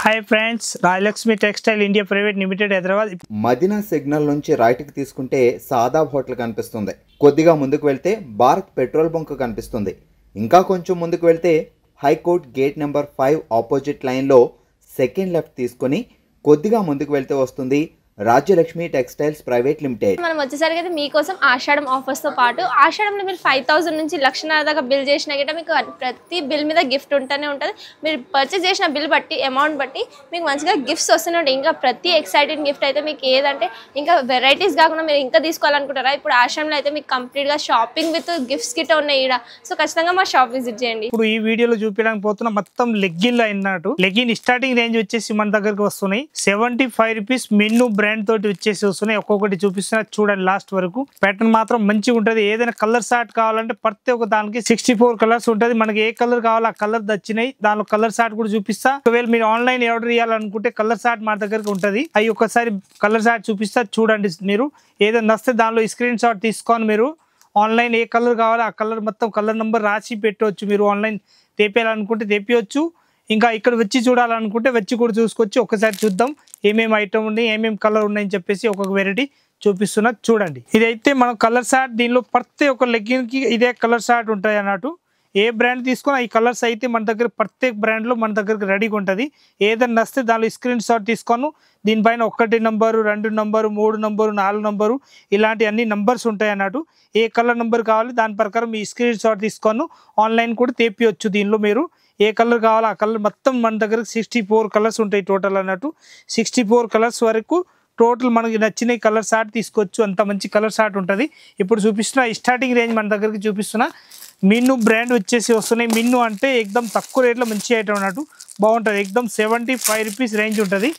Hi friends, Rayalakshmi textile India private limited Hyderabad. Madina signal నుంచి రైట్కి తీసుకుంటే సాదాబ్ హోటల్ కనిపిస్తుంది. కొద్దిగా ముందుకు వెళ్తే భారత్ పెట్రోల్ బంక్ కనిపిస్తుంది. ఇంకా కొంచెం ముందుకు వెళ్తే హైకోర్ట్ గేట్ నెంబర్ 5 ఆపోజిట్ లైన్లో సెకండ్ లెఫ్ట్ తీసుకొని కొద్దిగా ముందుకు వెళ్తే వస్తుంది రాజ్యలక్ష్మి టెక్స్టైల్స్ ప్రైవేట్ లిమిటెడ్. మనం వచ్చేసరికి అయితే మీకోసం ఆషాఢం ఆఫర్స్ తో పాటు ఆషాఢంలో మీరు 5000 నుంచి 1,00,000 దాకా బిల్ చేసినా గిట్ట మీకు ప్రతి బిల్ మీద గిఫ్ట్ ఉంటూనే ఉంటుంది. మీరు పర్చేస్ చేసిన బిల్ బట్టి అమౌంట్ బట్టి మీకు మంచిగా గిఫ్ట్స్ వస్తూనే ఉంటాయి. ఇంకా ప్రతి ఎక్సైటింగ్ గిఫ్ట్ అయితే మీకు ఏదంటే ఇంకా వెరైటీస్ కాకుండా మీరు ఇంకా తీసుకోవాలనుకుంటారా, ఇప్పుడు ఆషాఢంలో అయితే మీకు కంప్లీట్గా షాపింగ్ విత్ గిఫ్ట్స్ గిట్ట ఉన్నాయి ఇక్కడ. సో ఖచ్చితంగా మా షాప్ విజిట్ చేయండి. ఇప్పుడు ఈ వీడియోలో చూపించడానికి పోతున్నా మొత్తం లెగ్గిన్ అయినట్టు. లెగ్గిన్ స్టార్టింగ్ రేంజ్ వచ్చేసి మన దగ్గరకు వస్తున్నాయి 75 రూపీస్ మెన్ను బ్రాండ్ తోటి వచ్చేసి వస్తున్నాయి. ఒక్కొక్కటి చూపిస్తున్నా చూడండి లాస్ట్ వరకు. ప్యాటర్న్ మాత్రం మంచిగా ఉంటది. ఏదైనా కలర్ షార్ట్ కావాలంటే ప్రతి ఒక్క దానికి 64 కలర్స్ ఉంటది. మనకి ఏ కలర్ కావాలో ఆ కలర్ వచ్చినాయి. దానిలో కలర్ షార్ట్ కూడా చూపిస్తా. ఒకవేళ మీరు ఆన్లైన్ ఆర్డర్ చేయాలనుకుంటే కలర్ షార్ట్ మా దగ్గరకు ఉంటది. అవి ఒకసారి కలర్ షార్ట్ చూపిస్తా చూడండి. మీరు ఏదైనా నస్తే దానిలో స్క్రీన్ షాట్ తీసుకొని మీరు ఆన్లైన్ ఏ కలర్ కావాలో ఆ కలర్ మొత్తం కలర్ నెంబర్ రాసి పెట్టవచ్చు. మీరు ఆన్లైన్ తెప్పియాలనుకుంటే తెప్పియచ్చు. ఇంకా ఇక్కడ వచ్చి చూడాలనుకుంటే వచ్చి కూడా చూసుకోవచ్చు. ఒకసారి చూద్దాం ఏమేమి ఐటమ్ ఉన్నాయి, ఏమేమి కలర్ ఉన్నాయని చెప్పేసి ఒక్కొక్క వెరైటీ చూపిస్తున్నా చూడండి. ఇదైతే మనం కలర్ షార్ట్, దీనిలో ప్రతి ఒక్క లెగ్గిన్ కి ఇదే కలర్ షార్ట్ ఉంటాయి అన్నట్టు. ఏ బ్రాండ్ తీసుకున్నా ఈ కలర్స్ అయితే మన దగ్గర ప్రత్యేక బ్రాండ్లో మన దగ్గరకు రెడీగా ఉంటుంది. ఏదైనా నస్తే దానిలో స్క్రీన్ షాట్ తీసుకోను. దీనిపైన 1 నంబరు 2 నంబరు 3 నంబరు 4 నంబరు ఇలాంటి అన్ని నంబర్స్ ఉంటాయి అన్నట్టు. ఏ కలర్ నెంబర్ కావాలి దాని ప్రకారం మీ స్క్రీన్ షాట్ తీసుకోను. ఆన్లైన్ కూడా తెప్పియచ్చు. దీనిలో మీరు ఏ కలర్ కావాలో ఆ కలర్ మొత్తం మన దగ్గర 64 కలర్స్ ఉంటాయి టోటల్ అన్నట్టు. 64 కలర్స్ వరకు టోటల్ మనకి నచ్చిన కలర్ షార్ట్ తీసుకోవచ్చు. అంత మంచి కలర్ షార్ట్ ఉంటుంది. ఇప్పుడు చూపిస్తున్నా స్టార్టింగ్ రేంజ్ మన దగ్గరికి చూపిస్తున్నా. మిన్ను బ్రాండ్ వచ్చేసి వస్తున్నాయి. మిన్ను అంటే ఎక్దమ్ తక్కువ రేట్లో మంచి ఐటమ్ అన్నట్టు. బాగుంటుంది. ఎక్దమ్ 75 రూపీస్ రేంజ్ ఉంటుంది.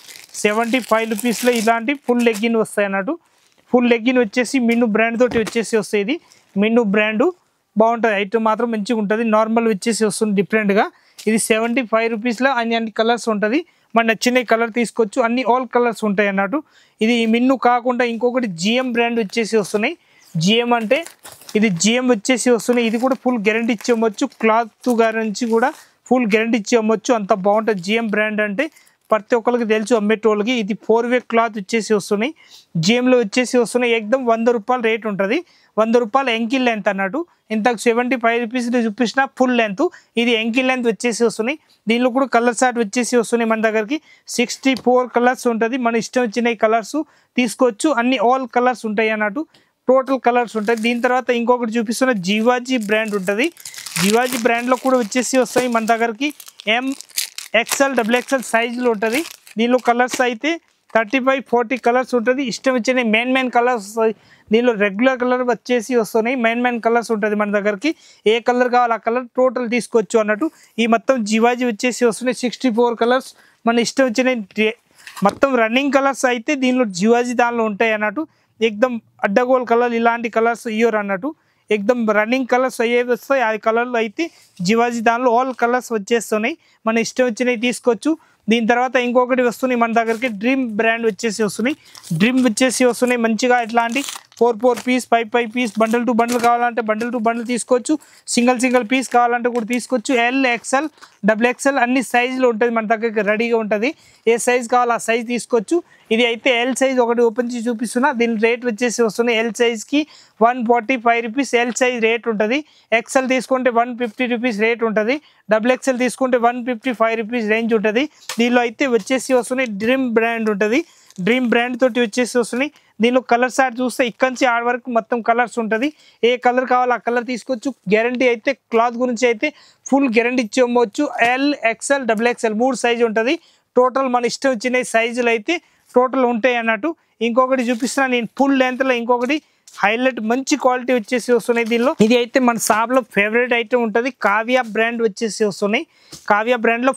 75 రూపీస్లో ఇలాంటి ఫుల్ లెగ్గిన్ వస్తాయి అన్నట్టు. ఫుల్ లెగ్గిన్ వచ్చేసి మిన్ను బ్రాండ్ తోటి వచ్చేసి వస్తాయి. ఇది మిన్ను బ్రాండు బాగుంటుంది. ఐటమ్ మాత్రం మంచిగా ఉంటుంది. నార్మల్ వచ్చేసి వస్తుంది డిఫరెంట్గా. ఇది 75 రూపీస్లో అన్ని కలర్స్ ఉంటుంది. మన నచ్చిన కలర్ తీసుకోవచ్చు. అన్ని ఆల్ కలర్స్ ఉంటాయి అన్నట్టు. ఇది మిన్ను కాకుండా ఇంకొకటి జిఎం బ్రాండ్ వచ్చేసి వస్తున్నాయి. జిఎం అంటే ఇది జిఎం వచ్చేసి వస్తున్నాయి. ఇది కూడా ఫుల్ గ్యారెంటీ ఇచ్చి అమ్మొచ్చు. క్లాత్ గురించి కూడా ఫుల్ గ్యారెంటీ ఇచ్చి అమ్మొచ్చు. అంత బాగుంటుంది. జిఎం బ్రాండ్ అంటే ప్రతి ఒక్కరికి తెలుసు అమ్మేటోళ్ళకి. ఇది 4-వే క్లాత్ వచ్చేసి వస్తున్నాయి. జిఎంలో వచ్చేసి వస్తున్నాయి. ఎక్దమ్ 100 రూపాయలు రేట్ ఉంటుంది. 100 రూపాయలు ఎంకిల్ లెంత్ అన్నట్టు. ఇంతకు 75 రూపీస్ చూపించిన ఫుల్ లెంత్. ఇది ఎంకిల్ లెంత్ వచ్చేసి వస్తున్నాయి. దీనిలో కూడా కలర్ షార్ట్ వచ్చేసి వస్తున్నాయి. మన దగ్గరికి 64 కలర్స్ ఉంటుంది. మన ఇష్టం వచ్చిన కలర్స్ తీసుకోవచ్చు. అన్ని ఆల్ కలర్స్ ఉంటాయి అన్నట్టు. టోటల్ కలర్స్ ఉంటాయి. దీని తర్వాత ఇంకొకటి చూపిస్తున్న జీవాజీ బ్రాండ్ ఉంటుంది. జీవాజీ బ్రాండ్లో కూడా వచ్చేసి వస్తాయి మన దగ్గరికి. XL, XXL సైజులో ఉంటుంది. దీనిలో కలర్స్ అయితే 35-40 కలర్స్ ఉంటుంది. ఇష్టం వచ్చిన మెయిన్ కలర్స్ వస్తాయి. దీనిలో రెగ్యులర్ కలర్ వచ్చేసి వస్తున్నాయి. మెయిన్ కలర్స్ ఉంటుంది మన దగ్గరికి. ఏ కలర్ కావాలి ఆ కలర్ టోటల్ తీసుకోవచ్చు అన్నట్టు. ఈ మొత్తం జీవాజీ వచ్చేసి వస్తున్నాయి. 64 కలర్స్ మన ఇష్టం వచ్చిన మొత్తం రన్నింగ్ కలర్స్ అయితే దీనిలో జీవాజీ దానిలో ఉంటాయి అన్నట్టు. ఎక్దమ్ అడ్డగోల్ కలర్ ఇలాంటి కలర్స్ ఇయ్యరు అన్నట్టు. ఎక్దమ్ రన్నింగ్ కలర్స్ అయ్యేవి వస్తాయి. ఆ కలర్లో అయితే జీవాజీ దానిలో ఆల్ కలర్స్ వచ్చేస్తున్నాయి. మన ఇష్టం వచ్చినవి తీసుకోవచ్చు. దీని తర్వాత ఇంకొకటి వస్తున్నాయి మన దగ్గరికి. డ్రీమ్ బ్రాండ్ వచ్చేసి వస్తున్నాయి. డ్రీమ్ వచ్చేసి వస్తున్నాయి మంచిగా. ఇట్లాంటి 4 piece 5 piece bundle to bundle కావాలంటే బండిల్ టు బండిల్ తీసుకోవచ్చు. సింగిల్ పీస్ కావాలంటే కూడా తీసుకోవచ్చు. L, XL, XXL అన్ని సైజులు ఉంటుంది మన దగ్గరికి రెడీగా ఉంటుంది. ఏ సైజ్ కావాలో ఆ సైజ్ తీసుకోవచ్చు. ఇది అయితే ఎల్ సైజ్ ఒకటి ఓపెన్ చేసి చూపిస్తున్నా. దీని రేట్ వచ్చేసి వస్తున్నాయి. ఎల్ సైజ్కి 145 రూపీస్ ఎల్ సైజ్ రేట్ ఉంటుంది. XL తీసుకుంటే 150 రూపీస్ రేట్ ఉంటుంది. XXL తీసుకుంటే 155 రూపీస్ రేంజ్ ఉంటుంది. దీనిలో అయితే వచ్చేసి వస్తున్నాయి డ్రీమ్ బ్రాండ్ ఉంటుంది. డ్రీమ్ బ్రాండ్ తోటి వచ్చేసి వస్తున్నాయి. దీనిలో కలర్ షార్ట్ చూస్తే ఇక్కడ నుంచి ఆడ వరకు మొత్తం కలర్స్ ఉంటుంది. ఏ కలర్ కావాలో ఆ కలర్ తీసుకోవచ్చు. గ్యారంటీ అయితే క్లాత్ గురించి అయితే ఫుల్ గ్యారంటీ ఇచ్చి అమ్మవచ్చు. L, XL, XXL 3 సైజు ఉంటుంది. టోటల్ మన ఇష్టం వచ్చిన సైజులు అయితే టోటల్ ఉంటాయి అన్నట్టు. ఇంకొకటి చూపిస్తున్నా నేను ఫుల్ లెంత్లో. ఇంకొకటి హైలైట్ మంచి క్వాలిటీ వచ్చేసి వస్తున్నాయి దీనిలో. ఇది అయితే మన షాప్లో ఫేవరెట్ ఐటమ్ ఉంటుంది. కావ్య బ్రాండ్ వచ్చేసి వస్తున్నాయి. కావ్య బ్రాండ్లో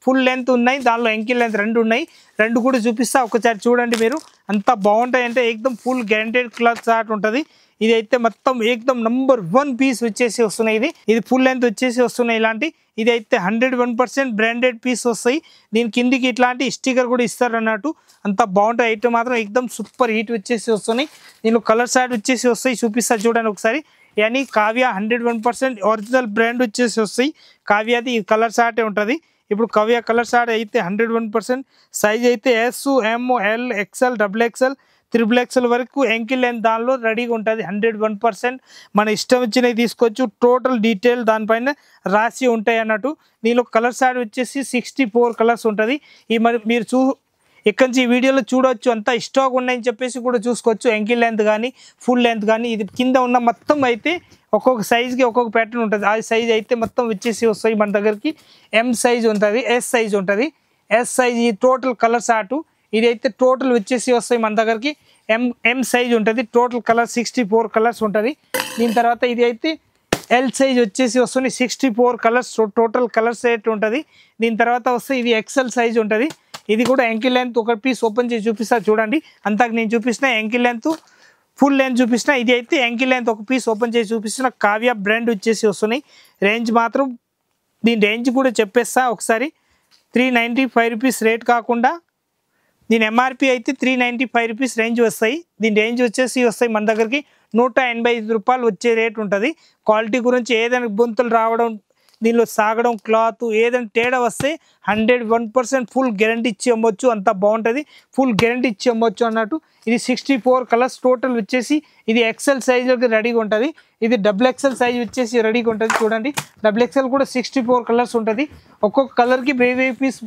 ఫుల్ లెంత్ ఉన్నాయి. దానిలో ఎంకిల్ లెంత్ 2 ఉన్నాయి. 2 కూడా చూపిస్తా ఒకసారి చూడండి మీరు. అంత బాగుంటాయి అంటే ఎక్దమ్ ఫుల్ గ్యారంటెడ్ క్లాత్ షార్ట్ ఉంటుంది. ఇది అయితే మొత్తం ఎక్దమ్ నంబర్ 1 పీస్ వచ్చేసి వస్తున్నాయి. ఇది ఫుల్ లెంత్ వచ్చేసి వస్తున్నాయి ఇలాంటి. ఇది అయితే 101% బ్రాండెడ్ పీస్ వస్తాయి. దీని కిందికి ఇట్లాంటి స్టిక్కర్ కూడా ఇస్తారు అన్నట్టు. అంత బాగుంటాయి ఐటమ్ మాత్రం. ఎక్దమ్ సూపర్ హీట్ వచ్చేసి వస్తున్నాయి. దీనిలో కలర్ షార్ట్ వచ్చేసి వస్తాయి. చూపిస్తా చూడండి ఒకసారి. यानी काव्या 101% ओरिजिनल ब्रांड వచ్చేసి వస్తాయి కావ్యాది కలర్ షార్ట్ ఉంటుంది ఇప్పుడు కవ్య కలర్ షార్ట్ అయితే 101%. సైజ్ అయితే ఎస్, ఎమ్, ఎల్, ఎక్స్ఎల్, XXL, XXL వరకు యాంకిల్ లెంత్ దానిలో రెడీగా ఉంటుంది. 101%. మన ఇష్టం వచ్చినవి తీసుకోవచ్చు. టోటల్ డీటెయిల్ దానిపైన రాసి ఉంటాయి అన్నట్టు. దీనిలో కలర్ షార్ట్ వచ్చేసి 64 కలర్స్ ఉంటుంది. ఈ మరి మీరు ఇక్కడి నుంచి ఈ వీడియోలో చూడవచ్చు, అంతా స్టాక్ ఉన్నాయని చెప్పేసి కూడా చూసుకోవచ్చు. యాంకిల్ లెంత్ కానీ ఫుల్ లెంత్ కానీ ఇది కింద ఉన్న మొత్తం అయితే ఒక్కొక్క సైజ్కి ఒక్కొక్క ప్యాటర్న్ ఉంటుంది. ఆ సైజ్ అయితే మొత్తం వచ్చేసి వస్తాయి మన దగ్గరికి. ఎం సైజ్ ఉంటుంది, ఎస్ సైజ్ ఉంటుంది. ఎస్ సైజ్ ఈ టోటల్ కలర్ షార్ట్ ఇది అయితే టోటల్ వచ్చేసి వస్తాయి మన దగ్గరికి. ఎం సైజ్ ఉంటుంది. టోటల్ కలర్ 64 కలర్స్ ఉంటుంది. దీని తర్వాత ఇది అయితే ఎల్ సైజ్ వచ్చేసి వస్తుంది. 64 కలర్స్ టోటల్ కలర్ సెట్ ఉంటుంది. దీని తర్వాత వస్తే ఇది XL సైజ్ ఉంటుంది. ఇది కూడా యాంకిల్ లెంత్ ఒక పీస్ ఓపెన్ చేసి చూపిస్తా చూడండి. అంతాక నేను చూపిస్తున్న యాంకిల్ లెంత్ ఫుల్ లెంత్ చూపిస్తున్నా. ఇది అయితే యాంకిల్ లెంత్ ఒక పీస్ ఓపెన్ చేసి చూపిస్తున్న. కావ్య బ్రాండ్ వచ్చేసి వస్తున్నాయి. రేంజ్ మాత్రం దీని రేంజ్ కూడా చెప్పేస్తా ఒకసారి. 395 రూపీస్ రేట్ కాకుండా దీని ఎంఆర్పి అయితే 395 రూపీస్ రేంజ్ వస్తాయి. దీని రేంజ్ వచ్చేసి వస్తాయి మన దగ్గరికి 185 రూపాయలు వచ్చే రేట్ ఉంటుంది. క్వాలిటీ గురించి ఏదైనా ఇబ్బందులు రావడం, దీనిలో సాగడం, క్లాత్ ఏదైనా తేడా వస్తే 101% ఫుల్ గ్యారంటీ ఇచ్చి అమ్మొచ్చు. అంత బాగుంటుంది. ఫుల్ గ్యారంటీ ఇచ్చి అమ్మొచ్చు అన్నట్టు. ఇది 64 కలర్స్ టోటల్ వచ్చేసి ఇది XL సైజుకి రెడీగా ఉంటుంది. ఇది XXL సైజ్ వచ్చేసి రెడీగా ఉంటుంది. చూడండి XXL కూడా 64 కలర్స్ ఉంటుంది. ఒక్కొక్క కలర్కి 1000 పీస్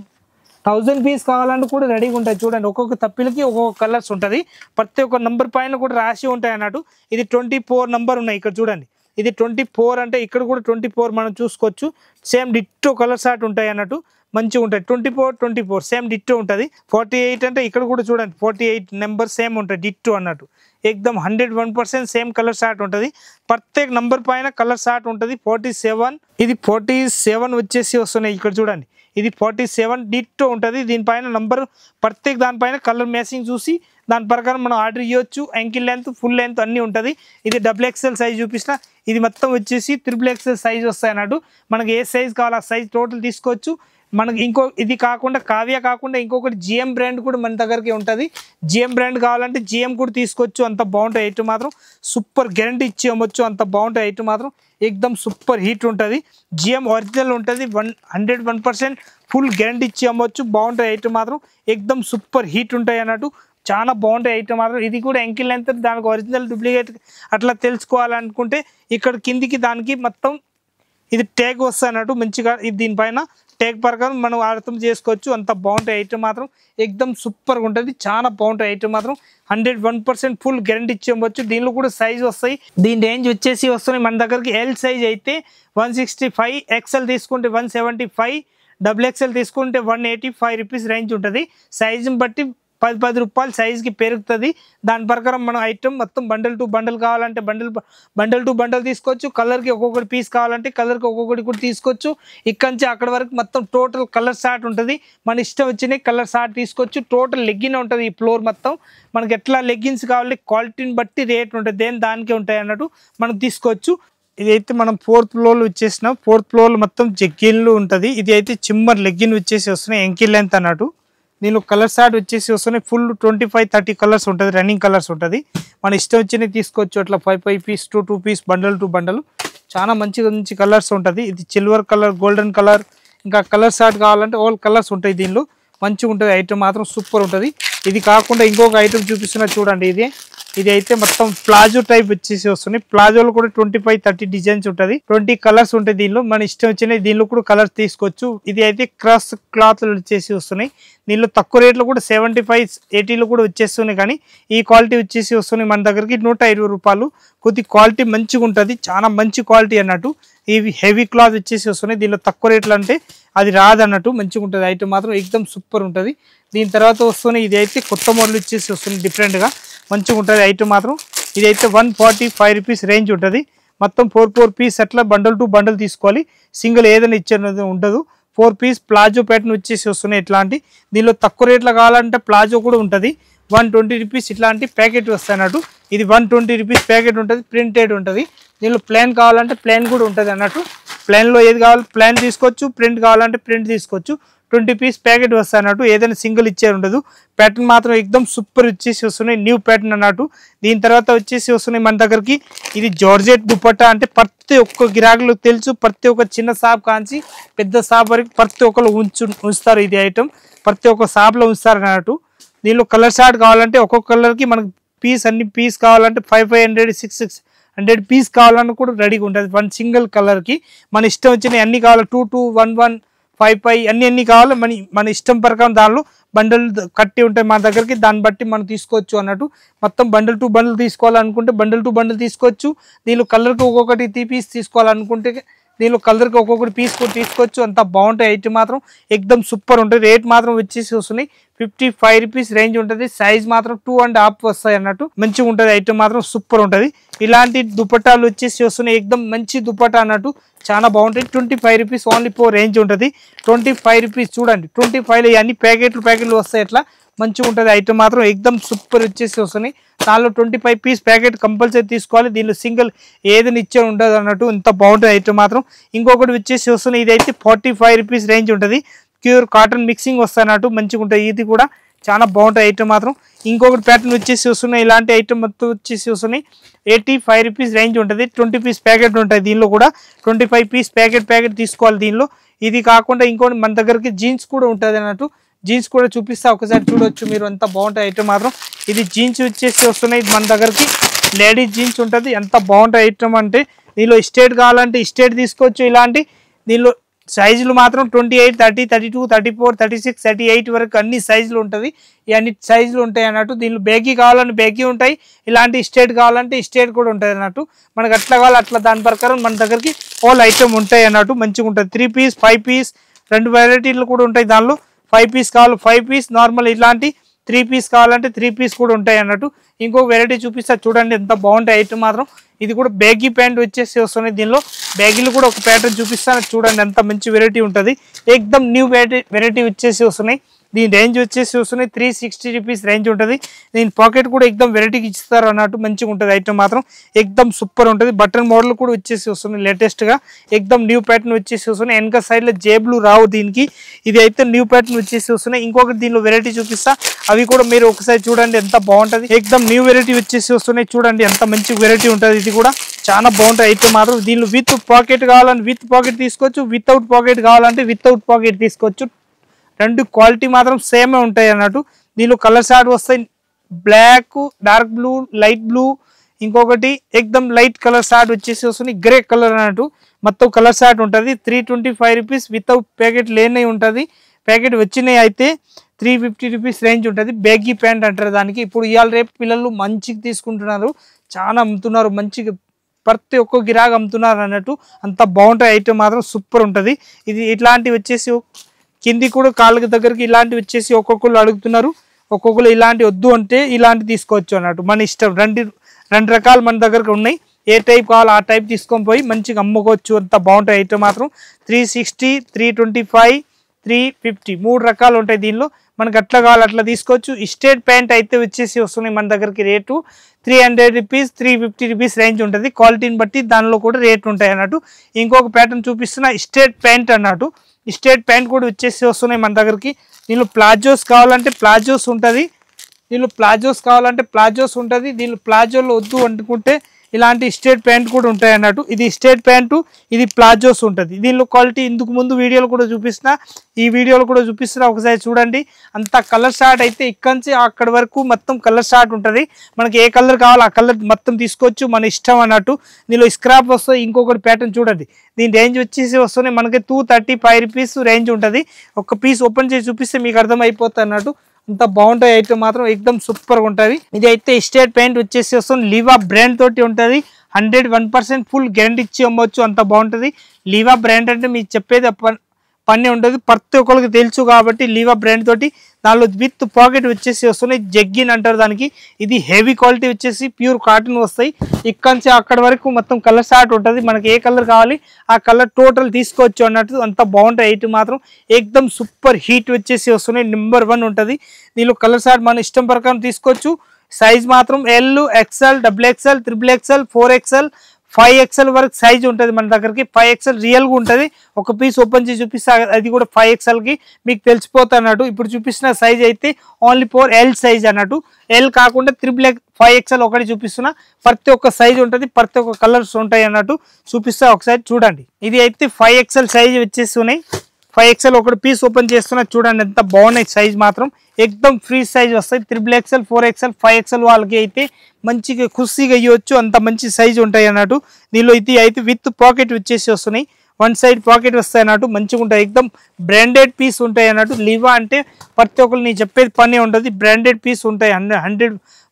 1000 పీస్ కావాలంటే కూడా రెడీగా ఉంటుంది. చూడండి ఒక్కొక్క తప్పిలకి ఒక్కొక్క కలర్స్ ఉంటుంది. ప్రతి ఒక్క నెంబర్ పైన కూడా రాసి ఉంటాయి అన్నట్టు. ఇది 24 నెంబర్ ఉన్నాయి ఇక్కడ చూడండి. ఇది 24 అంటే ఇక్కడ కూడా 24 మనం చూసుకోవచ్చు. సేమ్ డిట్టో కలర్ షార్ట్ ఉంటాయి అన్నట్టు. మంచిగా ఉంటాయి. 24 సేమ్ డిట్టో ఉంటుంది. 48 అంటే ఇక్కడ కూడా చూడండి 48 నెంబర్ సేమ్ ఉంటుంది డిట్టో అన్నట్టు. ఎక్దమ్ 101% సేమ్ కలర్ షార్ట్ ఉంటుంది. ప్రత్యేక నంబర్ పైన కలర్ షార్ట్ ఉంటుంది. 47 ఇది 47 వచ్చేసి వస్తున్నాయి ఇక్కడ చూడండి. ఇది 47 డిట్టో ఉంటుంది. దీనిపైన నంబర్ ప్రత్యేక దానిపైన కలర్ మ్యాచింగ్ చూసి దాని ప్రకారం మనం ఆర్డర్ ఇవ్వచ్చు. యాంకిల్ లెంత్ ఫుల్ లెంత్ అన్నీ ఉంటుంది. ఇది XXL సైజ్ చూపిస్తున్నా. ఇది మొత్తం వచ్చేసి XXL సైజ్ వస్తాయి అన్నట్టు. మనకి ఏ సైజ్ కావాలో ఆ సైజ్ టోటల్ తీసుకోవచ్చు. మనకి ఇది కాకుండా కావ్య కాకుండా ఇంకొకటి GM బ్రాండ్ కూడా మన దగ్గరికి ఉంటుంది. GM బ్రాండ్ కావాలంటే GM కూడా తీసుకోవచ్చు. అంత బాగుంటాయి. ఐటమ్ మాత్రం సూపర్ గ్యారంటీ ఇచ్చి అమ్మొచ్చు. అంత బాగుంటాయి. ఐటమ్ మాత్రం ఎక్దమ్ సూపర్ హీట్ ఉంటుంది. GM ఒరిజినల్ ఉంటుంది. 101% ఫుల్ గ్యారంటీ ఇచ్చి అమ్మొచ్చు. బాగుంటాయి. ఐటమ్ మాత్రం ఎక్దమ్ సూపర్ హీట్ ఉంటాయి అన్నట్టు. చాలా బాగుంటాయి. ఐటమ్ మాత్రం ఇది కూడా యాంకిల్ లెంత్ దానికి ఒరిజినల్ డూప్లికేట్ అట్లా తెలుసుకోవాలనుకుంటే ఇక్కడ కిందికి దానికి మొత్తం ఇది ట్యాగ్ వస్తాయి అన్నట్టు. మంచిగా ఇది దీనిపైన ట్యాగ్ ప్రకారం మనం అర్థం చేసుకోవచ్చు. అంత బాగుంటాయి. ఐటమ్ మాత్రం ఎక్దమ్ సూపర్గా ఉంటుంది. చాలా బాగుంటాయి. ఐటమ్ మాత్రం 101% ఫుల్ గ్యారంటీ ఇచ్చేయవచ్చు. దీనిలో కూడా సైజ్ వస్తాయి. దీని రేంజ్ వచ్చేసి వస్తున్నాయి మన దగ్గరికి. ఎల్ సైజ్ అయితే 165, XL తీసుకుంటే 175, XXL తీసుకుంటే 185 రూపీస్ రేంజ్ ఉంటుంది. సైజుని బట్టి 10 రూపాయలు సైజ్కి పెరుగుతుంది. దాని ప్రకారం మనం ఐటమ్ మొత్తం బండల్ టు బండల్ కావాలంటే బండల్ టు బండల్ తీసుకోవచ్చు. కలర్కి ఒక్కొక్కటి పీస్ కావాలంటే కలర్కి ఒక్కొక్కటి కూడా తీసుకోవచ్చు. ఇక్కడి నుంచి అక్కడ వరకు మొత్తం టోటల్ కలర్ షార్ట్ ఉంటుంది. మన ఇష్టం వచ్చిన కలర్ షార్ట్ తీసుకోవచ్చు. టోటల్ లెగ్గిన్ ఉంటుంది. ఈ ఫ్లోర్ మొత్తం మనకి ఎట్లా లెగ్గిన్స్ కావాలి క్వాలిటీని బట్టి రేట్ ఉంటుంది. దానికే ఉంటాయి అన్నట్టు మనం తీసుకోవచ్చు. ఇదైతే మనం 4th ఫ్లోర్లో వచ్చేసినాం. 4th ఫ్లోర్లో మొత్తం జగ్గిన్లు ఉంటుంది. ఇది అయితే చిమ్మర్ లెగ్గిన్ వచ్చేసి వస్తున్నాయి. యాంకిల్ లెంత్ అన్నట్టు. దీనిలో కలర్ షార్ట్ వచ్చేసి వస్తున్నాయి. ఫుల్ 25-30 కలర్స్ ఉంటుంది. రన్నింగ్ కలర్స్ ఉంటుంది. మన ఇష్టం వచ్చినవి తీసుకోవచ్చు. అట్లా 5 piece 2 piece bundle to bundle చాలా మంచి కలర్స్ ఉంటుంది. ఇది సిల్వర్ కలర్, గోల్డెన్ కలర్, ఇంకా కలర్ షార్ట్ కావాలంటే ఆల్ కలర్స్ ఉంటాయి. దీనిలో మంచిగా ఉంటుంది. ఐటమ్ మాత్రం సూపర్ ఉంటుంది. ఇది కాకుండా ఇంకొక ఐటమ్ చూపిస్తున్నా చూడండి. ఇది అయితే మొత్తం ప్లాజో టైప్ వచ్చేసి వస్తున్నాయి. ప్లాజోలో కూడా 25-30 డిజైన్స్ ఉంటుంది. 20 కలర్స్ ఉంటాయి. దీనిలో మన ఇష్టం వచ్చినాయి. దీనిలో కూడా కలర్స్ తీసుకోవచ్చు. ఇది అయితే క్రాస్ క్లాత్ వచ్చేసి వస్తున్నాయి. దీనిలో తక్కువ రేట్లో కూడా 75-80లో కూడా వచ్చేస్తున్నాయి. కానీ ఈ క్వాలిటీ వచ్చేసి వస్తున్నాయి మన దగ్గరికి 120 రూపాయలు. కొద్ది క్వాలిటీ మంచిగా ఉంటుంది. చాలా మంచి క్వాలిటీ అన్నట్టు. ఇవి హెవీ క్లాత్ వచ్చేసి వస్తున్నాయి. దీనిలో తక్కువ రేట్లు అంటే అది రాదన్నట్టు. మంచిగా ఉంటుంది. ఐటమ్ మాత్రం ఎక్దమ్ సూపర్ ఉంటుంది. దీని తర్వాత వస్తున్నాయి. ఇది అయితే కొత్త మోడల్ వచ్చేసి వస్తుంది. డిఫరెంట్గా మంచిగా ఉంటుంది. ఐటమ్ మాత్రం ఇది అయితే 145 రూపీస్ రేంజ్ ఉంటుంది. మొత్తం 4 పీస్ అట్లా బండల్ టు బండల్ తీసుకోవాలి. సింగిల్ ఏదైనా ఇచ్చేది ఉండదు. 4 పీస్ ప్లాజో ప్యాటర్న్ వచ్చేసి వస్తున్నాయి. ఇట్లాంటి దీనిలో తక్కువ రేట్లో కావాలంటే ప్లాజో కూడా ఉంటుంది. 120 రూపీస్ ఇట్లాంటి ప్యాకెట్ వస్తాయి అన్నట్టు. ఇది 120 రూపీస్ ప్యాకెట్ ఉంటుంది. ప్రింటెడ్ ఉంటుంది. దీనిలో ప్లాన్ కావాలంటే ప్లాన్ కూడా ఉంటుంది అన్నట్టు. ప్లాన్లో ఏది కావాలి ప్లాన్ తీసుకోవచ్చు. ప్రింట్ కావాలంటే ప్రింట్ తీసుకోవచ్చు. 20 పీస్ ప్యాకెట్ వస్తాయి అన్నట్టు, ఏదైనా సింగిల్ ఇచ్చే ఉండదు. ప్యాటర్న్ మాత్రం ఎక్దమ్ సూపర్ వచ్చేసి వస్తున్నాయి, న్యూ ప్యాటర్న్ అన్నట్టు. దీని తర్వాత వచ్చేసి వస్తున్నాయి మన దగ్గరికి ఇది జార్జెట్ దుపట్టా. అంటే ప్రతి ఒక్క గిరాకులు తెలుసు, ప్రతి ఒక్క చిన్న షాప్ కాంచి పెద్ద షాప్ వరకు ప్రతి ఒక్కరు ఉంచుతారు ఇది ఐటమ్, ప్రతి ఒక్క షాప్లో ఉంచుతారు అన్నట్టు. దీనిలో కలర్ షార్ట్ కావాలంటే ఒక్కొక్క కలర్కి మనకు పీస్ అన్ని పీస్ కావాలంటే 500 600 పీస్ కావాలన్నా కూడా రెడీగా ఉంటుంది. వన్ సింగిల్ కలర్కి మన ఇష్టం వచ్చినాయి అన్ని కావాలి, 2 1 1 5 అన్ని కావాలి, మన ఇష్టం ప్రకారం దానిలో బండల్ కట్టి ఉంటాయి మన దగ్గరికి, దాన్ని బట్టి మనం తీసుకోవచ్చు అన్నట్టు. మొత్తం బండల్ టు బండల్ తీసుకోవాలనుకుంటే బండల్ టు బండల్ తీసుకోవచ్చు. దీనిలో కలర్కి ఒక్కొక్కటి 3 పీస్ తీసుకోవాలనుకుంటే దీనిలో కలర్కి ఒక్కొక్కటి పీస్ కూడా తీసుకోవచ్చు. అంత బాగుంటాయి ఐటమ్ మాత్రం ఎక్దమ్ సూపర్ ఉంటుంది. రేట్ మాత్రం వచ్చేసి వస్తున్నాయి 55 రూపీస్ రేంజ్ ఉంటుంది. సైజ్ మాత్రం 2.5 వస్తాయి అన్నట్టు, మంచిగా ఉంటుంది ఐటమ్ మాత్రం సూపర్ ఉంటుంది. ఇలాంటి దుపట్టాలు వచ్చేసి వస్తున్నాయి ఎక్దమ్ మంచి దుపట్టా అన్నట్టు, చాలా బాగుంటాయి. 25 రూపీస్ ఓన్లీ 4 రేంజ్ ఉంటుంది. 25 రూపీస్ చూడండి, 25లో అన్ని ప్యాకెట్లు వస్తాయి. ఎట్లా మంచిగా ఉంటుంది ఐటమ్ మాత్రం ఎక్దమ్ సూపర్ వచ్చేసి వస్తున్నాయి. దానిలో 25 పీస్ ప్యాకెట్ కంపల్సరీ తీసుకోవాలి. దీనిలో సింగిల్ ఏదైనా ఇచ్చే ఉండదు అన్నట్టు, ఇంత బాగుంటుంది ఐటమ్ మాత్రం. ఇంకొకటి వచ్చేసి వస్తున్నాయి, ఇదైతే 45 రూపీస్ రేంజ్ ఉంటుంది. ప్యూర్ కాటన్ మిక్సింగ్ వస్తాయి అన్నట్టు, మంచిగా ఉంటుంది. ఇది కూడా చాలా బాగుంటుంది ఐటమ్ మాత్రం. ఇంకొకటి ప్యాటర్న్ వచ్చేసి వస్తున్నాయి, ఇలాంటి ఐటమ్ మొత్తం వచ్చేసి వస్తున్నాయి 85 రూపీస్ రేంజ్ ఉంటుంది. 20 పీస్ ప్యాకెట్ ఉంటాయి. దీనిలో కూడా 25 పీస్ ప్యాకెట్ తీసుకోవాలి దీనిలో. ఇది కాకుండా ఇంకోటి మన దగ్గరికి జీన్స్ కూడా ఉంటుంది అన్నట్టు, జీన్స్ కూడా చూపిస్తా, ఒకసారి చూడొచ్చు మీరు, ఎంత బాగుంటాయి ఐటమ్ మాత్రం. ఇది జీన్స్ వచ్చేసి వస్తున్నాయి మన దగ్గరికి, లేడీస్ జీన్స్ ఉంటుంది. ఎంత బాగుంటాయి ఐటమ్ అంటే దీనిలో స్టేట్ కావాలంటే స్టేట్ తీసుకోవచ్చు. ఇలాంటి దీనిలో సైజులు మాత్రం 28 30 32 34 36 38 వరకు అన్ని సైజులు ఉంటుంది. ఈ అన్ని సైజులు ఉంటాయి అన్నట్టు. దీనిలో బ్యాగీ కావాలంటే బ్యాగీ ఉంటాయి, ఇలాంటి స్టేట్ కావాలంటే స్టేట్ కూడా ఉంటుంది అన్నట్టు. మనకు అట్లా కావాలి అట్లా దాని ప్రకారం మన దగ్గరికి ఆల్ ఐటమ్ ఉంటాయి అన్నట్టు, మంచిగా ఉంటుంది. 3 పీస్ 5 పీస్ 2 వెరైటీలు కూడా ఉంటాయి. దానిలో 5 పీస్ కావాలి 5 పీస్, నార్మల్ ఇలాంటి 3 పీస్ కావాలంటే 3 పీస్ కూడా ఉంటాయి అన్నట్టు. ఇంకొక వెరైటీ చూపిస్తా చూడండి, ఎంత బాగుంటాయి ఐటమ్ మాత్రం. ఇది కూడా బ్యాగీ ప్యాంట్ వచ్చేసి వస్తున్నాయి. దీనిలో బ్యాగీలు కూడా ఒక ప్యాటర్న్ చూపిస్తాను చూడండి, ఎంత మంచి వెరైటీ ఉంటుంది. ఎక్దమ్ న్యూ వెరైటీ వచ్చేసి వస్తున్నాయి. దీని రేంజ్ వచ్చేసి వస్తున్నాయి 360 రూపీస్ రేంజ్ ఉంటుంది. దీని పాకెట్ కూడా ఎక్దమ్ వెరైటీకి ఇస్తారు అన్నట్టు, మంచిగా ఉంటుంది ఐటమ్ మాత్రం ఎక్దమ్ సూపర్ ఉంటుంది. బటన్ మోడల్ కూడా వచ్చేసి వస్తున్నాయి లేటెస్ట్గా, ఎక్దమ్ న్యూ ప్యాటర్న్ వచ్చేసి వస్తున్నాయి. వెనక సైడ్లో జేబులు రావు దీనికి, ఇది అయితే న్యూ ప్యాటర్న్ వచ్చేసి వస్తున్నాయి. ఇంకొకటి దీనిలో వెరైటీ చూపిస్తా, అవి కూడా మీరు ఒకసారి చూడండి ఎంత బాగుంటుంది. ఎక్దమ్ న్యూ వెరైటీ వచ్చేసి వస్తున్నాయి చూడండి, ఎంత మంచి వెరైటీ ఉంటుంది. ఇది కూడా చాలా బాగుంటుంది ఐటమ్ మాత్రం. దీనిలో విత్ పాకెట్ కావాలంటే విత్ పాకెట్ తీసుకోవచ్చు, వితౌట్ పాకెట్ కావాలంటే వితౌట్ పాకెట్ తీసుకోవచ్చు. రెండు క్వాలిటీ మాత్రం సేమే ఉంటాయి అన్నట్టు. దీనిలో కలర్ షార్ట్ వస్తాయి, black, dark blue, light blue, ఇంకొకటి ఎక్దమ్ లైట్ కలర్ షార్ట్ వచ్చేసి వస్తుంది గ్రే కలర్ అన్నట్టు. మొత్తం కలర్ షార్ట్ ఉంటుంది. 325 రూపీస్ వితౌట్ ప్యాకెట్ లేనే ఉంటుంది. ప్యాకెట్ వచ్చినాయి అయితే 350 రూపీస్ రేంజ్ ఉంటుంది. బ్యాగీ ప్యాంట్ అంటారు దానికి. ఇప్పుడు ఇవాళ రేపు పిల్లలు మంచిగా తీసుకుంటున్నారు, చాలా అమ్ముతున్నారు, మంచిగా ప్రతి ఒక్క గిరాగా అమ్ముతున్నారు అన్నట్టు. అంత బాగుంటాయి ఐటమ్ మాత్రం సూపర్ ఉంటుంది. ఇది ఇట్లాంటివి వచ్చేసి కింది కూడా కాళ్ళకి దగ్గరికి ఇలాంటివి వచ్చేసి ఒక్కొక్కరు అడుగుతున్నారు, ఒక్కొక్కరు ఇలాంటి వద్దు అంటే ఇలాంటి తీసుకోవచ్చు అన్నట్టు, మన ఇష్టం. రెండు రకాలు మన దగ్గరకు ఉన్నాయి, ఏ టైప్ కావాలో ఆ టైప్ తీసుకొని పోయి మంచిగా అమ్ముకోవచ్చు. అంత బాగుంటాయి ఐటమ్ మాత్రం. 360 325 350 3 రకాలు ఉంటాయి దీనిలో. మనకు అట్లా కావాలి అట్లా తీసుకోవచ్చు. స్టేట్ ప్యాంట్ అయితే వచ్చేసి వస్తున్నాయి మన దగ్గరికి రేటు 300 రూపీస్ 350 రూపీస్ రేంజ్ ఉంటుంది. క్వాలిటీని బట్టి దానిలో కూడా రేట్ ఉంటాయి అన్నట్టు. ఇంకొక ప్యాటర్న్ చూపిస్తున్నా స్టేట్ ప్యాంట్ అన్నట్టు. స్టేట్ ప్యాంట్ కూడా వచ్చేసి వస్తున్నాయి మన దగ్గరికి. దీనిలో ప్లాజోస్ కావాలంటే ప్లాజోస్ ఉంటుంది, దీనిలో ప్లాజోస్ ఉంటుంది. దీనిలో ప్లాజోలో వద్దు అనుకుంటే ఇలాంటి స్టేట్ ప్యాంట్ కూడా ఉంటాయి అన్నట్టు. ఇది స్టేట్ ప్యాంటు, ఇది ప్లాజోస్ ఉంటుంది. దీనిలో క్వాలిటీ ఇందుకు ముందు వీడియోలు కూడా చూపిస్తున్నా, ఈ వీడియోలో కూడా చూపిస్తున్నా, ఒకసారి చూడండి. అంత కలర్ షార్ట్ అయితే ఇక్కడి నుంచి అక్కడి వరకు మొత్తం కలర్ షార్ట్ ఉంటుంది. మనకి ఏ కలర్ కావాలో ఆ కలర్ మొత్తం తీసుకోవచ్చు, మన ఇష్టం అన్నట్టు. దీనిలో స్క్రాప్ వస్తుంది. ఇంకొకటి ప్యాటర్న్ చూడండి, దీని రేంజ్ వచ్చేసి వస్తున్నాయి మనకి 235 రూపీస్ రేంజ్ ఉంటుంది. ఒక పీస్ ఓపెన్ చేసి చూపిస్తే మీకు అర్థమైపోతుంది అన్నట్టు. అంత బాగుంటాయి ఐటమ్ మాత్రం, ఎక్దమ్ సూపర్గా ఉంటుంది. ఇది అయితే స్టేట్ ప్యాంట్ వచ్చేసి వస్తుంది, లివా బ్రాండ్ తోటి ఉంటుంది. 101% ఫుల్ గ్యారంటీ ఇచ్చి అమ్మవచ్చు, అంత బాగుంటుంది. లివా బ్రాండ్ అంటే మీకు చెప్పేది పని ఉంటుంది, ప్రతి ఒక్కరికి తెలుసు కాబట్టి. లివా బ్రాండ్ తోటి దానిలో విత్ పాకెట్ వచ్చేసి వస్తున్నాయి, జగ్గిన్ అంటారు దానికి. ఇది హెవీ క్వాలిటీ వచ్చేసి ప్యూర్ కాటన్ వస్తాయి. ఇక్కడి నుంచి అక్కడ వరకు మొత్తం కలర్ షార్ట్ ఉంటుంది. మనకి ఏ కలర్ కావాలి ఆ కలర్ టోటల్ తీసుకోవచ్చు అన్నట్టు. అంత బాగుంటాయి ఐటమ్ మాత్రం, ఎక్దమ్ సూపర్ హీట్ వచ్చేసి వస్తున్నాయి. నెంబర్ 1 ఉంటుంది. దీనిలో కలర్ షార్ట్ మన ఇష్టం ప్రకారం తీసుకోవచ్చు. సైజ్ మాత్రం L, XL, XXL, XXL, 4XL, 5XL వరకు సైజ్ ఉంటుంది మన దగ్గరికి. 5XL రియల్గా ఉంటుంది. ఒక పీస్ ఓపెన్ చేసి చూపిస్తే అది కూడా 5XLకి మీకు తెలిసిపోతా అన్నట్టు. ఇప్పుడు చూపిస్తున్న సైజ్ అయితే ఓన్లీ ఫర్ ఎల్ సైజ్ అన్నట్టు. ఎల్ కాకుండా 5XL ఒకటి చూపిస్తున్నా. ప్రతి ఒక్క సైజ్ ఉంటుంది, ప్రతి ఒక్క కలర్స్ ఉంటాయి అన్నట్టు చూపిస్తా. ఒకసారి చూడండి. ఇది అయితే 5XL సైజ్ వచ్చేస్తున్నాయి. 5XL ఒకటి పీస్ ఓపెన్ చేస్తున్నా. చూడండి ఎంత బాగున్నాయి సైజ్ మాత్రం. ఎక్దమ్ ఫ్రీ సైజ్ వస్తాయి. 3XL 4XL 5XL వాళ్ళకి అయితే మంచిగా ఖుషిగా ఇవ్వచ్చు. అంత మంచి సైజ్ ఉంటాయి అన్నట్టు. దీనిలో ఇది అయితే విత్ పాకెట్ వచ్చేసి వస్తున్నాయి. వన్ సైడ్ పాకెట్ వస్తాయి అన్నట్టు. మంచిగా ఉంటాయి. ఎక్దమ్ బ్రాండెడ్ పీస్ ఉంటాయి అన్నట్టు. లివా అంటే ప్రతి ఒక్కరు నేను చెప్పేది పని ఉంటుంది. బ్రాండెడ్ పీస్ ఉంటాయి.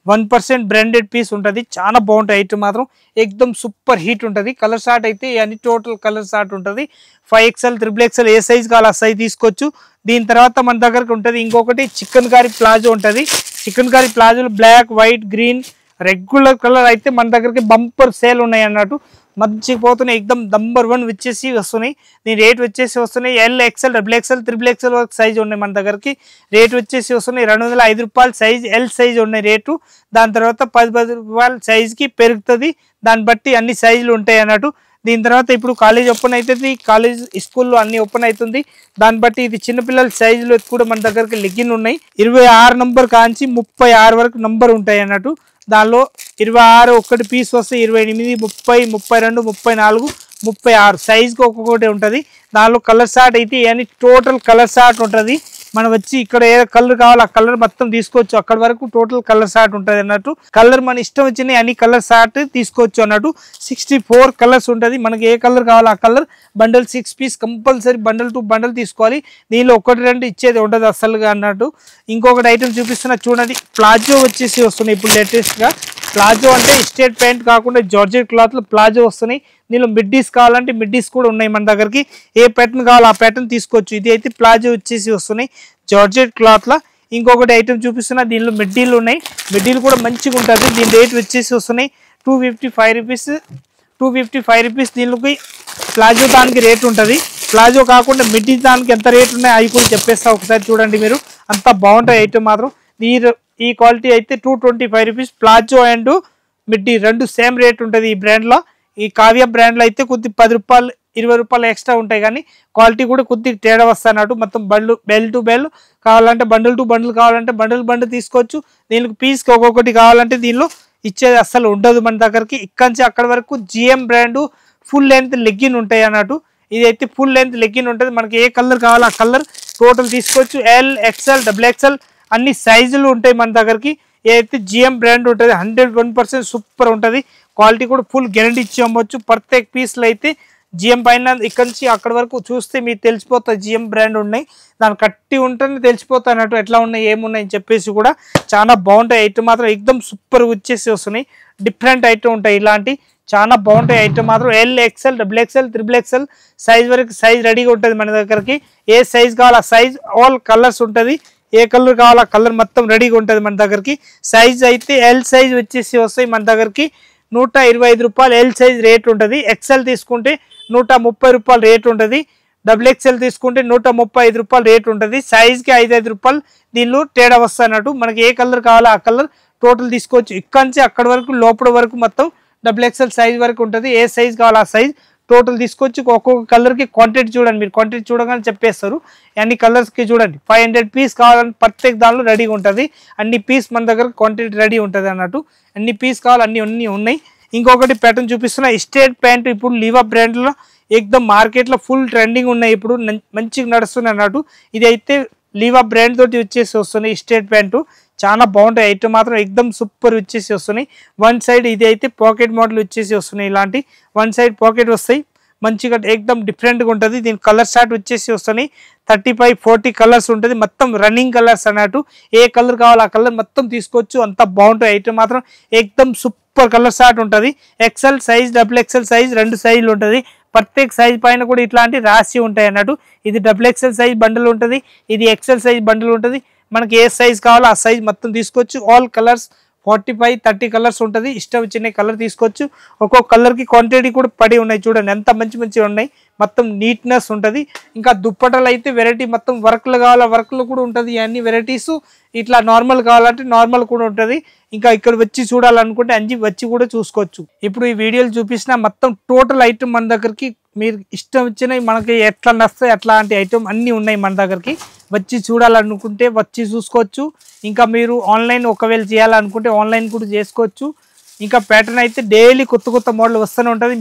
100% బ్రాండెడ్ పీస్ ఉంటుంది. చాలా బాగుంటాయి. ఐటమ్ మాత్రం ఎక్దమ్ సూపర్ హీట్ ఉంటుంది. కలర్ షార్ట్ అయితే అన్ని టోటల్ కలర్ షార్ట్ ఉంటుంది. 5XL 3XL ఏ సైజ్ కావాలి ఆ సైజ్ తీసుకోవచ్చు. దీని తర్వాత మన దగ్గరకు ఉంటుంది ఇంకొకటి చికెన్ కారీ ప్లాజో ఉంటుంది. చికెన్ కారీ ప్లాజోలో black, white, green regular colour అయితే మన దగ్గరికి బంపర్ సేల్ ఉన్నాయి అన్నట్టు. మంచిగా పోతున్నాయి. ఎక్దమ్ నంబర్ 1 వచ్చేసి వస్తున్నాయి. దీని రేట్ వచ్చేసి వస్తున్నాయి LXL, XXL, 3XL వరకు సైజ్ ఉన్నాయి మన దగ్గరికి. రేట్ వచ్చేసి వస్తున్నాయి 205 రూపాయలు సైజ్. ఎల్ సైజ్ ఉన్నాయి రేటు. దాని తర్వాత 10 రూపాయల సైజ్కి పెరుగుతుంది. దాన్ని బట్టి అన్ని సైజులు ఉంటాయి అన్నట్టు. దీని తర్వాత ఇప్పుడు కాలేజ్ ఓపెన్ అవుతుంది. కాలేజ్ స్కూల్లో అన్ని ఓపెన్ అవుతుంది. దాన్ని బట్టి ఇది చిన్నపిల్లల సైజులో కూడా మన దగ్గరికి లెగ్గిన్ ఉన్నాయి. 26 నంబర్ కాంచి 36 వరకు నంబర్ ఉంటాయి అన్నట్టు. దానిలో 26 ఒక్కటి పీస్ వస్తే 28, 30, 32, 34, 36 సైజ్కి ఒక్కొక్కటి ఉంటుంది. దానిలో కలర్ షార్ట్ అయితే అని టోటల్ కలర్ షార్ట్ ఉంటుంది. మనం వచ్చి ఇక్కడ ఏ కలర్ కావాలో ఆ కలర్ మొత్తం తీసుకోవచ్చు. అక్కడ వరకు టోటల్ కలర్ షార్ట్ ఉంటుంది అన్నట్టు. కలర్ మన ఇష్టం వచ్చినాయి అన్ని కలర్ షార్ట్ తీసుకోవచ్చు అన్నట్టు. 64 కలర్స్ ఉంటుంది. మనకి ఏ కలర్ కావాలో ఆ colour. Bundle 6 piece compulsory bundle to bundle తీసుకోవాలి. దీనిలో 1-2 ఇచ్చేది ఉండదు అసలుగా అన్నట్టు. ఇంకొకటి ఐటమ్ చూపిస్తున్నా చూడండి. ప్లాజో వచ్చేసి వస్తున్నాయి ఇప్పుడు లేటెస్ట్గా. ప్లాజో అంటే స్ట్రేట్ ప్యాంట్ కాకుండా జార్జెట్ క్లాత్లో ప్లాజో వస్తున్నాయి. దీనిలో మిడ్డీస్ కావాలంటే మిడ్డీస్ కూడా ఉన్నాయి మన దగ్గరికి. ఏ ప్యాటర్న్ కావాలో ఆ ప్యాటర్న్ తీసుకోవచ్చు. ఇది అయితే ప్లాజో వచ్చేసి వస్తున్నాయి జార్జెట్ క్లాత్లో. ఇంకొకటి ఐటమ్ చూపిస్తున్నా. దీనిలో మిడ్డీలు ఉన్నాయి. మిడ్డీలు కూడా మంచిగా ఉంటుంది. దీని రేట్ వచ్చేసి వస్తున్నాయి 255 రూపీస్. 255 రూపీస్. దీనికి ప్లాజో దానికి రేట్ ఉంటుంది. ప్లాజో కాకుండా మిడ్డీ దానికి ఎంత రేట్ ఉన్నాయి అవి కూడా చెప్పేస్తా. ఒకసారి చూడండి మీరు. అంత బాగుంటాయి ఐటమ్ మాత్రం. ఈ క్వాలిటీ అయితే 225 రూపీస్. ప్లాజో అండ్ మిడ్డీ రెండు సేమ్ రేట్ ఉంటుంది ఈ బ్రాండ్లో. ఈ కావ్య బ్రాండ్లో అయితే కొద్ది 10 రూపాయలు 20 రూపాయలు ఎక్స్ట్రా ఉంటాయి. కానీ క్వాలిటీ కూడా కొద్దిగా తేడా వస్తానట్టు. మొత్తం బెల్ టు బెల్ కావాలంటే బండిల్ టు బండిల్ కావాలంటే బండిల్ తీసుకోవచ్చు. దీనికి పీస్కి ఒక్కొక్కటి కావాలంటే దీనిలో ఇచ్చేది అస్సలు ఉండదు మన దగ్గరికి. ఇక్కడి నుంచి అక్కడి వరకు GM brand full length legging ఉంటాయి అన్నట్టు. ఇది అయితే ఫుల్ లెంత్ లెగ్గిన్ ఉంటుంది. మనకి ఏ కలర్ కావాలో ఆ కలర్ టోటల్ తీసుకోవచ్చు. LXL, XXL అన్ని సైజులు ఉంటాయి మన దగ్గరికి. ఏదైతే GM బ్రాండ్ ఉంటుంది 101% సూపర్ ఉంటుంది. క్వాలిటీ కూడా ఫుల్ గ్యారంటీ ఇచ్చి అమ్మవచ్చు. ప్రత్యేక పీస్లు అయితే GM పైన ఇక్కడ నుంచి అక్కడ వరకు చూస్తే మీకు తెలిసిపోతుంది GM బ్రాండ్ ఉన్నాయి. దాన్ని కట్టి ఉంటుంది తెలిసిపోతా అన్నట్టు ఎట్లా ఉన్నాయి ఏమున్నాయి అని చెప్పేసి కూడా చాలా బాగుంటాయి. ఐటమ్ మాత్రం ఎక్దమ్ సూపర్ వచ్చేసి వస్తున్నాయి. డిఫరెంట్ ఐటమ్ ఉంటాయి ఇలాంటి. చాలా బాగుంటాయి ఐటమ్ మాత్రం. LXL, XXL, 3XL సైజ్ వరకు సైజ్ రెడీగా ఉంటుంది మన దగ్గరికి. ఏ సైజ్ కావాలో ఆ సైజ్ ఆల్ కలర్స్ ఉంటుంది. ఏ కలర్ కావాలో ఆ కలర్ మొత్తం రెడీగా ఉంటుంది మన దగ్గరికి. సైజ్ అయితే ఎల్ సైజ్ వచ్చేసి వస్తాయి మన దగ్గరికి 125 రూపాయలు ఎల్ సైజ్ రేట్ ఉంటుంది. XL తీసుకుంటే 130 రూపాయలు రేట్ ఉంటుంది. XXL తీసుకుంటే 135 రూపాయలు రేట్ ఉంటుంది. సైజ్కి 5 రూపాయలు దీనిలో తేడా వస్తానట్టు. మనకి ఏ కలర్ కావాలో ఆ కలర్ టోటల్ తీసుకోవచ్చు. ఇక్కడ నుంచి అక్కడ వరకు లోపల వరకు మొత్తం XXL సైజ్ వరకు ఉంటుంది. ఏ సైజ్ కావాలో ఆ సైజ్ టోటల్ తీసుకోవచ్చు. ఒక్కొక్క కలర్కి క్వాంటిటీ చూడండి. మీరు క్వాంటిటీ చూడగానే చెప్పేస్తారు. అన్ని కలర్స్కి చూడండి 500 పీస్ కావాలని ప్రత్యేక దానిలో రెడీగా ఉంటుంది. అన్ని పీస్ మన దగ్గర క్వాంటిటీ రెడీ ఉంటుంది అన్నట్టు. అన్ని పీస్ కావాలి అన్ని ఉన్నాయి. ఇంకొకటి ప్యాటర్న్ చూపిస్తున్నా. స్ట్రేట్ ప్యాంట్ ఇప్పుడు లివా బ్రాండ్లో ఎక్దమ్ మార్కెట్లో ఫుల్ ట్రెండింగ్ ఉన్నాయి. ఇప్పుడు మంచిగా నడుస్తుంది అన్నట్టు. ఇది అయితే లివా బ్రాండ్ తోటి వచ్చేసి వస్తున్నాయి స్ట్రేట్ ప్యాంటు. చాలా బాగుంటాయి ఐటమ్ మాత్రం. ఎక్దమ్ సూపర్ వచ్చేసి వస్తున్నాయి. వన్ సైడ్ ఇది అయితే పాకెట్ మోడల్ వచ్చేసి వస్తున్నాయి. ఇలాంటి వన్ సైడ్ పాకెట్ వస్తాయి. మంచిగా ఎక్దమ్ డిఫరెంట్గా ఉంటుంది. దీని కలర్ షార్ట్ వచ్చేసి వస్తున్నాయి 35-40 కలర్స్ ఉంటుంది. మొత్తం రన్నింగ్ కలర్స్ అన్నట్టు. ఏ కలర్ కావాలో ఆ కలర్ మొత్తం తీసుకోవచ్చు. అంత బాగుంటాయి ఐటమ్ మాత్రం. ఎక్దమ్ సూపర్ కలర్ షార్ట్ ఉంటుంది. XL సైజ్, XXL సైజ్ రెండు సైజులు ఉంటుంది. ప్రత్యేక సైజ్ పైన కూడా ఇట్లాంటి రాసి ఉంటాయి అన్నట్టు. ఇది XXL సైజ్ బండిల్ ఉంటుంది. ఇది XL సైజ్ బండిల్ ఉంటుంది. మనకి ఏ సైజ్ కావాలో ఆ సైజ్ మొత్తం తీసుకోవచ్చు. ఆల్ కలర్స్ 45-30 కలర్స్ ఉంటుంది. ఇష్టం వచ్చిన కలర్ తీసుకోవచ్చు. ఒక్కొక్క కలర్కి క్వాంటిటీ కూడా పడి ఉన్నాయి. చూడండి ఎంత మంచిగా ఉన్నాయి. మొత్తం నీట్నెస్ ఉంటుంది. ఇంకా దుప్పటలు అయితే వెరైటీ మొత్తం వర్క్లు కావాలా వర్క్లు కూడా ఉంటుంది. అన్ని వెరైటీస్. ఇట్లా నార్మల్ కావాలంటే నార్మల్ కూడా ఉంటుంది. ఇంకా ఇక్కడ వచ్చి చూడాలనుకుంటే అంజి వచ్చి కూడా చూసుకోవచ్చు. ఇప్పుడు ఈ వీడియోలు చూపించిన మొత్తం టోటల్ ఐటమ్ మన దగ్గరికి మీరు ఇష్టం వచ్చినవి మనకి ఎట్లా నస్తాయి అట్లాంటి ఐటమ్ అన్నీ ఉన్నాయి మన దగ్గరికి. వచ్చి చూడాలనుకుంటే వచ్చి చూసుకోవచ్చు. ఇంకా మీరు ఆన్లైన్ ఒకవేళ చేయాలనుకుంటే ఆన్లైన్ కూడా చేసుకోవచ్చు. ఇంకా ప్యాటర్న్ అయితే డైలీ కొత్త కొత్త మోడల్ వస్తూనే ఉంటుంది.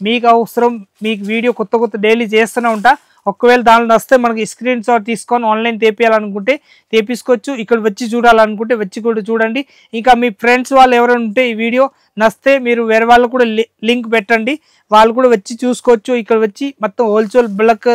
మీకు అవసరం మీకు వీడియో కొత్త డైలీ చేస్తూనే ఉంటా. ఒకవేళ దానిలో వస్తే మనకి స్క్రీన్ షాట్ తీసుకొని ఆన్లైన్ తెప్పియాలనుకుంటే తెప్పించుకోవచ్చు. ఇక్కడ వచ్చి చూడాలనుకుంటే వచ్చి కూడా చూడండి. ఇంకా మీ ఫ్రెండ్స్ వాళ్ళు ఎవరైనా ఉంటే ఈ వీడియో నస్తే మీరు వేరే వాళ్ళు కూడా లింక్ పెట్టండి, వాళ్ళు కూడా వచ్చి చూసుకోవచ్చు. ఇక్కడ వచ్చి మొత్తం హోల్సేల్ బల్క్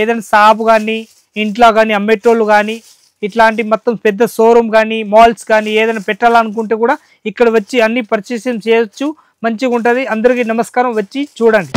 ఏదైనా షాప్ కానీ ఇంట్లో కానీ అమ్మేటోళ్ళు కానీ ఇట్లాంటి మొత్తం పెద్ద షోరూమ్ కానీ మాల్స్ కానీ ఏదైనా పెట్టాలనుకుంటే కూడా ఇక్కడ వచ్చి అన్ని పర్చేసింగ్ చేయొచ్చు. మంచిగా ఉంటుంది. అందరికీ నమస్కారం, వచ్చి చూడండి.